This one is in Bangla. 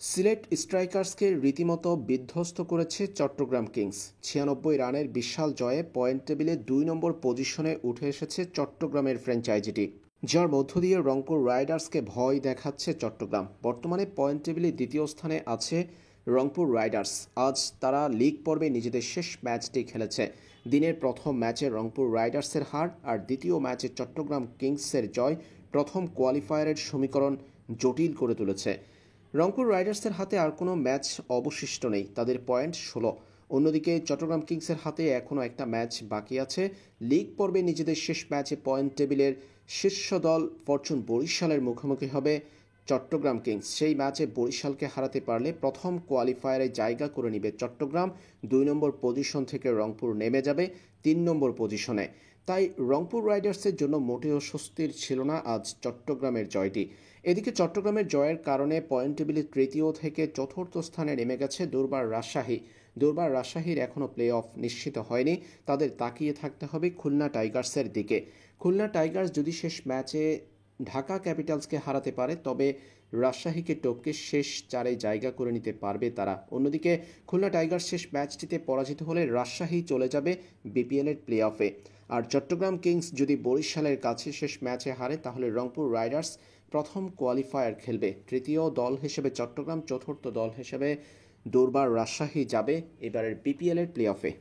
সিলেট স্ট্রাইকার্সকে রীতিমতো বিধ্বস্ত করেছে চট্টগ্রাম কিংস। ৯৬ রানের বিশাল জয়ে পয়েন্ট টেবিলে ২ নম্বর পজিশনে উঠে এসেছে চট্টগ্রামের ফ্র্যাঞ্চাইজিটি, যার মধ্য দিয়ে রংপুর রাইডার্সকে ভয় দেখাচ্ছে চট্টগ্রাম। বর্তমানে পয়েন্ট টেবিলে দ্বিতীয় স্থানে আছে রংপুর রাইডার্স। আজ তারা লিগ পর্বে নিজেদের শেষ ম্যাচটি খেলেছে। দিনের প্রথম ম্যাচে রংপুর রাইডার্সের হার আর দ্বিতীয় ম্যাচে চট্টগ্রাম কিংসের জয় প্রথম কোয়ালিফায়ারের সমীকরণ জটিল করে তুলেছে। রংপুর রাইডার্সের হাতে আর কোনো ম্যাচ অবশিষ্ট নেই, তাদের পয়েন্ট ১৬। অন্যদিকে চট্টগ্রাম কিংসের হাতে এখনও একটা ম্যাচ বাকি আছে। লিগ পর্বে নিজেদের শেষ ম্যাচে পয়েন্ট টেবিলের শীর্ষ দল ফরচুন বরিশালের মুখোমুখি হবে চট্টগ্রাম কিংস। সেই ম্যাচে বরিশালকে হারাতে পারলে প্রথম কোয়ালিফায়ারে জায়গা করে নিবে চট্টগ্রাম। ২ নম্বর পজিশন থেকে রংপুর নেমে যাবে ৩ নম্বর পজিশনে। তাই রংপুর রাইডার্সের জন্য মোটেও স্বস্তির ছিল না আজ চট্টগ্রামের জয়টি। এদিকে চট্টগ্রামের জয়ের কারণে পয়েন্ট টেবিলে তৃতীয় থেকে চতুর্থ স্থানে নেমে গেছে দুর্বার রাজশাহী। দুর্বার রাজশাহীর এখনও প্লে অফ নিশ্চিত হয়নি, তাদের তাকিয়ে থাকতে হবে খুলনা টাইগার্সের দিকে। খুলনা টাইগার্স যদি শেষ ম্যাচে ঢাকা ক্যাপিটালসকে হারাতে পারে তবে রাজশাহীকে টপকে শেষ ৪-এ জায়গা করে নিতে পারবে তারা। অন্যদিকে খুলনা টাইগার্স শেষ ম্যাচটিতে পরাজিত হলে রাজশাহী চলে যাবে বিপিএলের প্লে অফে। আর চট্টগ্রাম কিংস যদি বরিশালের কাছে শেষ ম্যাচে হারে তাহলে রংপুর রাইডার্স প্রথম কোয়ালিফায়ার খেলবে। তৃতীয় দল হিসেবে চট্টগ্রাম, চতুর্থ দল হিসেবে দুর্বার রাজশাহী যাবে এবারের বিপিএলের প্লে অফে।